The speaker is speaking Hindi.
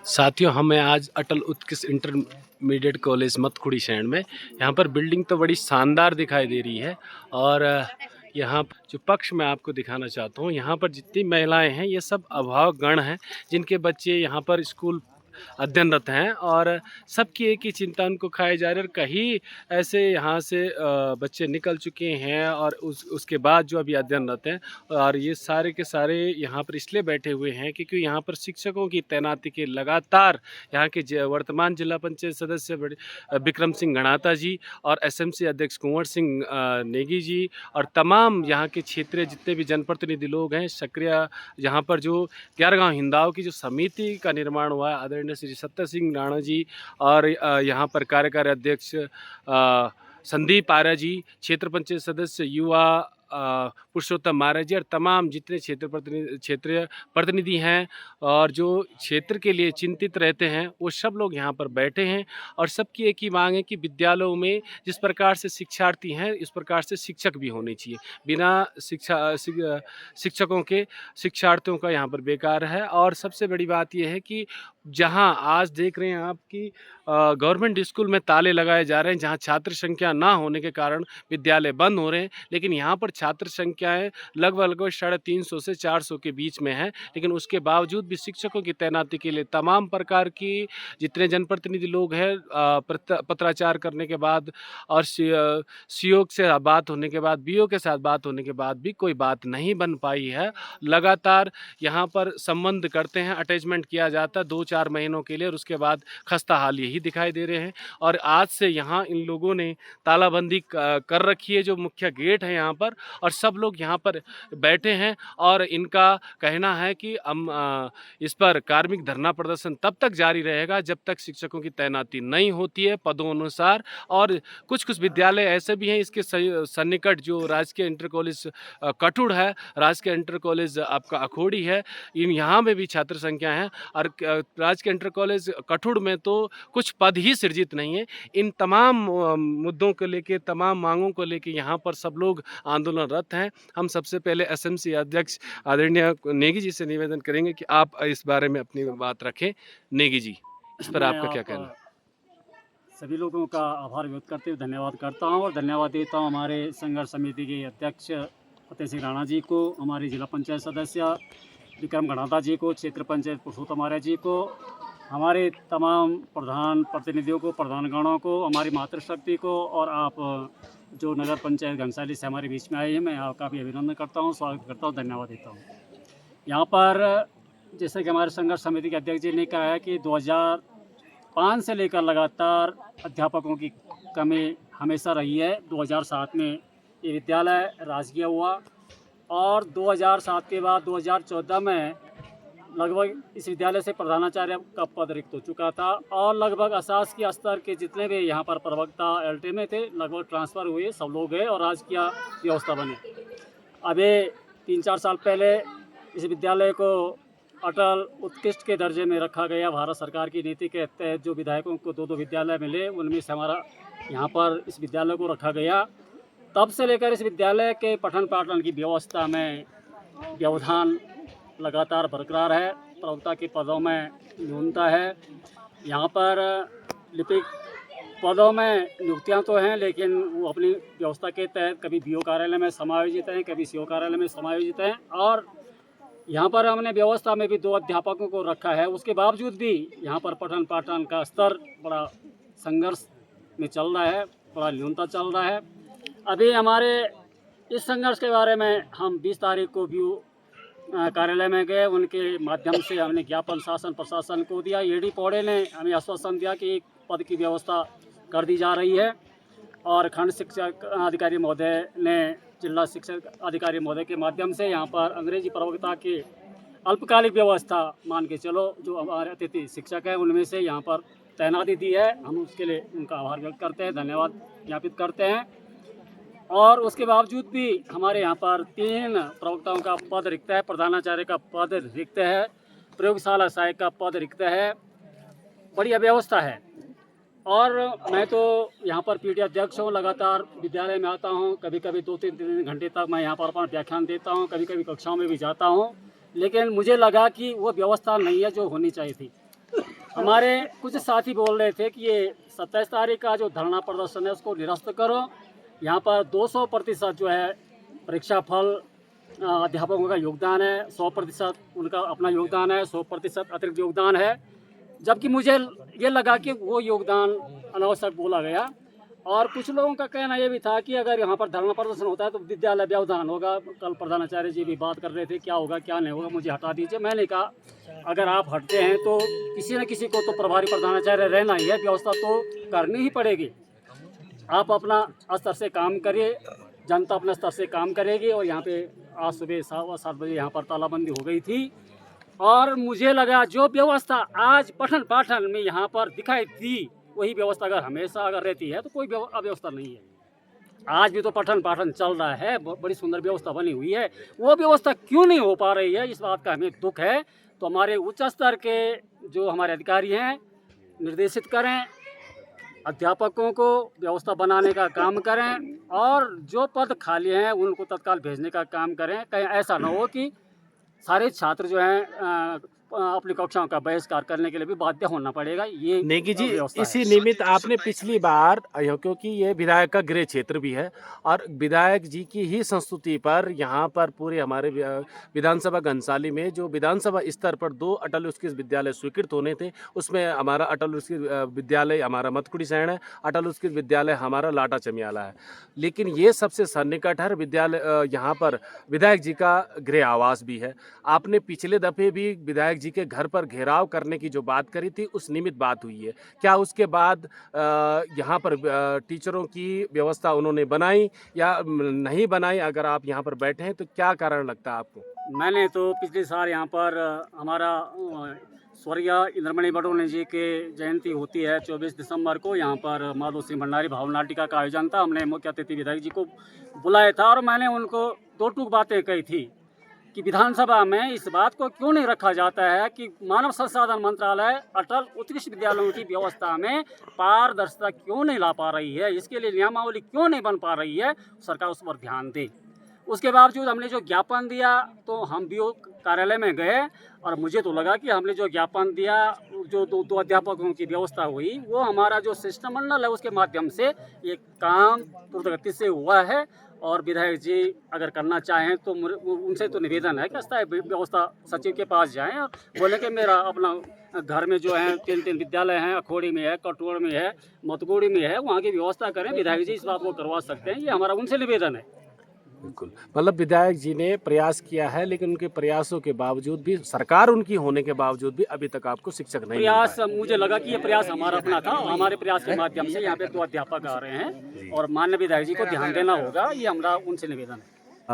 साथियों, हमें आज अटल उत्कृष्ट इंटरमीडिएट कॉलेज मतखुड़ी शहर में यहाँ पर बिल्डिंग तो बड़ी शानदार दिखाई दे रही है। और यहाँ जो पक्ष मैं आपको दिखाना चाहता हूँ, यहाँ पर जितनी महिलाएं हैं ये सब अभावक गण हैं, जिनके बच्चे यहाँ पर स्कूल अध्ययनरत हैं। और सबकी एक ही चिंता उनको खाई जा रही है। और कहीं ऐसे यहाँ से बच्चे निकल चुके हैं और उसके बाद जो अभी अध्ययनरत हैं, और ये सारे के सारे यहाँ पर इसलिए बैठे हुए हैं क्योंकि यहाँ पर शिक्षकों की तैनाती के लगातार यहाँ के वर्तमान जिला पंचायत सदस्य विक्रम सिंह गणाता जी और एसएमसी अध्यक्ष कुंवर सिंह नेगी जी और तमाम यहाँ के क्षेत्रीय जितने भी जनप्रतिनिधि लोग हैं सक्रिय, यहाँ पर जो 11 गांव हिंदाव की जो समिति का निर्माण हुआ है आदरणीय श्री सत्तर सिंह राणा जी और यहाँ पर कार्यकारी अध्यक्ष संदीप आर्य जी, क्षेत्र पंचायत सदस्य युवा पुरुषोत्तम महाराज जी और तमाम जितने क्षेत्रीय प्रतिनिधि हैं और जो क्षेत्र के लिए चिंतित रहते हैं, वो सब लोग यहाँ पर बैठे हैं। और सबकी एक ही मांग है कि विद्यालयों में जिस प्रकार से शिक्षार्थी हैं इस प्रकार से शिक्षक भी होने चाहिए। बिना शिक्षकों के शिक्षार्थियों का यहाँ पर बेकार है। और सबसे बड़ी बात यह है कि जहाँ आज देख रहे हैं आपकी गवर्नमेंट स्कूल में ताले लगाए जा रहे हैं, जहाँ छात्र संख्या ना होने के कारण विद्यालय बंद हो रहे हैं, लेकिन यहाँ पर छात्र संख्याएं लगभग 350 से 400 के बीच में है। लेकिन उसके बावजूद भी शिक्षकों की तैनाती के लिए तमाम प्रकार की जितने जनप्रतिनिधि लोग हैं पत्राचार करने के बाद और सीओ से बात होने के बाद, बीओ के साथ बात होने के बाद भी कोई बात नहीं बन पाई है। लगातार यहाँ पर संबंध करते हैं, अटैचमेंट किया जाता है 2-4 महीनों के लिए और उसके बाद खस्ता हाल यही दिखाई दे रहे हैं। और आज से यहाँ इन लोगों ने तालाबंदी कर रखी है जो मुख्य गेट है यहाँ पर, और सब लोग यहाँ पर बैठे हैं। और इनका कहना है कि हम इस पर कार्मिक धरना प्रदर्शन तब तक जारी रहेगा जब तक शिक्षकों की तैनाती नहीं होती है पदों अनुसार। और कुछ विद्यालय ऐसे भी हैं इसके सन्निकट, जो राजकीय इंटर कॉलेज कठुड़ है, राजकीय इंटर कॉलेज आपका अखोड़ी है, इन यहाँ में भी छात्र संख्या है। और राजकीय इंटर कॉलेज कठुड़ में तो कुछ पद ही सृजित नहीं है। इन तमाम मुद्दों को लेके, तमाम मांगों को लेके यहाँ पर सब लोग आंदोलनरत हैं। हम सबसे पहले एसएमसी अध्यक्ष आदरणीय नेगी जी से निवेदन करेंगे कि आप इस बारे में अपनी बात रखें। नेगी जी, इस पर आपका क्या कहना? सभी लोगों का आभार व्यक्त करते हुए धन्यवाद करता हूं और धन्यवाद देता हूं हमारे संघर्ष समिति के अध्यक्ष फतेह सिंह राणा जी को, हमारे जिला पंचायत सदस्य विक्रम गणाता जी को, क्षेत्र पंचायत पुरुषोत्तम आर्य जी को, हमारे तमाम प्रधान प्रतिनिधियों को, प्रधानगणों को, हमारी मातृशक्ति को, और आप जो नगर पंचायत घनसाली से हमारे बीच में आए हैं, मैं आपका भी अभिनंदन करता हूँ, स्वागत करता हूँ, धन्यवाद देता हूँ। यहाँ पर जैसे कि हमारे संघर्ष समिति के अध्यक्ष जी ने कहा है कि 2005 से लेकर लगातार अध्यापकों की कमी हमेशा रही है। 2007 में ये विद्यालय राजकीय हुआ और 2007 के बाद 2014 में लगभग इस विद्यालय से प्रधानाचार्य का पद रिक्त हो चुका था और लगभग अशासकीय स्तर के जितने भी यहाँ पर प्रवक्ता एलटी में थे लगभग ट्रांसफ़र हुए, सब लोग गए और राजकीय व्यवस्था बनी। अभी 3-4 साल पहले इस विद्यालय को अटल उत्कृष्ट के दर्जे में रखा गया। भारत सरकार की नीति के तहत जो विधायकों को 2-2 विद्यालय मिले, उनमें से हमारा यहाँ पर इस विद्यालय को रखा गया। तब से लेकर इस विद्यालय के पठन पाठन की व्यवस्था में व्यवधान लगातार बरकरार है। प्रवक्ता के पदों में न्यूनता है। यहाँ पर लिपिक पदों में नियुक्तियाँ तो हैं, लेकिन वो अपनी व्यवस्था के तहत कभी बीओ कार्यालय में समायोजित हैं, कभी सीओ कार्यालय में समायोजित हैं। और यहाँ पर हमने व्यवस्था में भी 2 अध्यापकों को रखा है, उसके बावजूद भी यहाँ पर पठन पाठन का स्तर बड़ा संघर्ष में चल रहा है, बड़ा न्यूनता चल रहा है। अभी हमारे इस संघर्ष के बारे में हम 20 तारीख को बीओ कार्यालय में गए, उनके माध्यम से हमने ज्ञापन शासन प्रशासन को दिया। ईडी पौड़े ने हमें आश्वासन दिया कि एक पद की व्यवस्था कर दी जा रही है और खंड शिक्षक अधिकारी महोदय ने जिला शिक्षक अधिकारी महोदय के माध्यम से यहाँ पर अंग्रेजी प्रवक्ता की अल्पकालिक व्यवस्था मान के चलो, जो हमारे अतिथि शिक्षक हैं उनमें से यहाँ पर तैनाती दी है। हम उसके लिए उनका आभार व्यक्त करते हैं, धन्यवाद ज्ञापित करते हैं। और उसके बावजूद भी हमारे यहाँ पर 3 प्रवक्ताओं का पद रिक्त है, प्रधानाचार्य का पद रिक्त है, प्रयोगशाला सहायक का पद रिक्त है। बड़ी अव्यवस्था है। और मैं तो यहाँ पर पीटी अध्यक्ष हूँ, लगातार विद्यालय में आता हूँ, कभी कभी 2-3 घंटे तक मैं यहाँ पर अपना व्याख्यान देता हूँ, कभी कभी कक्षाओं में भी जाता हूँ, लेकिन मुझे लगा कि वो व्यवस्था नहीं है जो होनी चाहिए थी। हमारे कुछ साथी बोल रहे थे कि ये 27 तारीख का जो धरना प्रदर्शन है उसको निरस्त करो। यहाँ पर 200% जो है परीक्षा फल अध्यापकों का योगदान है, 100% उनका अपना योगदान है, 100% अतिरिक्त योगदान है। जबकि मुझे ये लगा कि वो योगदान अनावश्यक बोला गया। और कुछ लोगों का कहना ये भी था कि अगर यहाँ पर धरना प्रदर्शन होता है तो विद्यालय व्यवधान होगा। कल प्रधानाचार्य जी भी बात कर रहे थे क्या होगा क्या नहीं होगा, मुझे हटा दीजिए। मैंने कहा अगर आप हटते हैं तो किसी न किसी को तो प्रभारी प्रधानाचार्य रहना ही है, व्यवस्था तो करनी ही पड़ेगी। आप अपना स्तर से काम करिए, जनता अपने स्तर से काम करेगी। और यहाँ पे आज सुबह 7 बजे यहाँ पर तालाबंदी हो गई थी। और मुझे लगा जो व्यवस्था आज पठन पाठन में यहाँ पर दिखाई दी वही व्यवस्था अगर हमेशा अगर रहती है तो कोई अव्यवस्था नहीं है। आज भी तो पठन पाठन चल रहा है, बड़ी सुंदर व्यवस्था बनी हुई है। वो व्यवस्था क्यों नहीं हो पा रही है, इस बात का हमें दुख है। तो हमारे उच्च स्तर के जो हमारे अधिकारी हैं निर्देशित करें, अध्यापकों को व्यवस्था बनाने का काम करें और जो पद खाली हैं उनको तत्काल भेजने का काम करें। कहीं ऐसा ना हो कि सारे छात्र जो हैं अपनी कक्षाओं का बहिष्कार करने के लिए भी बाध्य होना पड़ेगा। ये नेगी जी, व्यवस्था इसी है। निमित्त आपने पिछली बार क्योंकि ये विधायक का गृह क्षेत्र भी है और विधायक जी की ही संस्तुति पर यहाँ पर पूरे हमारे विधानसभा घनसाली में जो विधानसभा स्तर पर 2 अटल उत्कृष्ट विद्यालय स्वीकृत होने थे, उसमें हमारा अटल उत्कृष्ट विद्यालय हमारा मतकुड़ी सैण है, अटल उत्कृष्ट विद्यालय हमारा लाटा चमियाला है। लेकिन ये सबसे सन्निकट है विद्यालय, यहाँ पर विधायक जी का गृह आवास भी है। आपने पिछले दफे भी विधायक जी के घर पर घेराव करने की जो बात करी थी उस निमित्त बात हुई है क्या? उसके बाद यहाँ पर टीचरों की व्यवस्था उन्होंने बनाई या नहीं बनाई? अगर आप यहाँ पर बैठे हैं तो क्या कारण लगता है आपको? मैंने तो पिछले साल यहाँ पर हमारा स्वर्गीय इंद्रमणि बडोले जी के जयंती होती है 24 दिसंबर को। यहाँ पर माधो सिंह भंडारी भाव नाटिका का आयोजन था। हमने मुख्य अतिथि विधायक जी को बुलाया था और मैंने उनको 2 टूक बातें कही थी कि विधानसभा में इस बात को क्यों नहीं रखा जाता है कि मानव संसाधन मंत्रालय अटल उत्कृष्ट विद्यालयों की व्यवस्था में पारदर्शिता क्यों नहीं ला पा रही है, इसके लिए नियमावली क्यों नहीं बन पा रही है, सरकार उस पर ध्यान दे। उसके बावजूद हमने जो ज्ञापन दिया तो हम भी कार्यालय में गए और मुझे तो लगा कि हमने जो ज्ञापन दिया, जो दो अध्यापकों की व्यवस्था हुई, वो हमारा जो शिष्टमंडल है उसके माध्यम से ये काम द्रुतगति से हुआ है। और विधायक जी अगर करना चाहें तो उनसे तो निवेदन है कि स्थायी व्यवस्था सचिव के पास जाएं और बोले कि मेरा अपना घर में जो है 3 विद्यालय हैं, अखोड़ी में है, कटोड़ में है, मतगोड़ी में है, वहाँ की व्यवस्था करें। विधायक जी इस बात को करवा सकते हैं, ये हमारा उनसे निवेदन है। बिल्कुल, मतलब विधायक जी ने प्रयास किया है लेकिन उनके प्रयासों के बावजूद भी, सरकार उनकी होने के बावजूद भी अभी तक आपको शिक्षक नहीं मिल प्रयास पाए। मुझे लगा कि ये प्रयास हमारा अपना था और हमारे प्रयास के माध्यम से यहाँ पे 2 अध्यापक आ रहे हैं और माननीय विधायक जी को ध्यान देना होगा, ये हमारा उनसे निवेदन है।